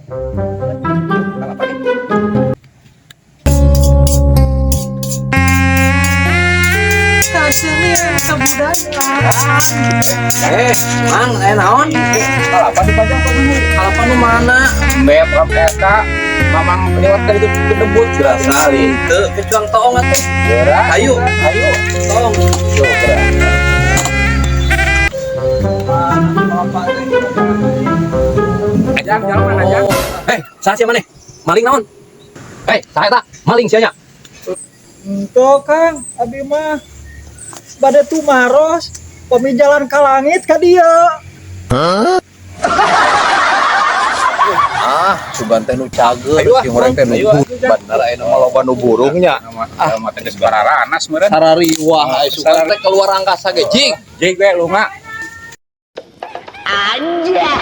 Apa nih? Kasihnya kebudayaan. Mang, naon? Apa dipajang kok ini? Apa nu mana? Beb eta mamang lewat dari itu debut Biasa itu kecuang toong atuh. Ayo, ayo. toong. Yo, Ajang, jangan ajang. Saha sia maneh? Maling naon? Saya tak maling sia nya. Tuh Kang, abi mah bade tumaros pemijalan ka langit ka dieu. Sugan teh nu cager, si urang teh nu bener aya nu loba nu burungnya. Mah teh geus bararanas meureun. Sarariwah, sugan teh keluar angkasa ge jing. Jig we lunga. Anjay.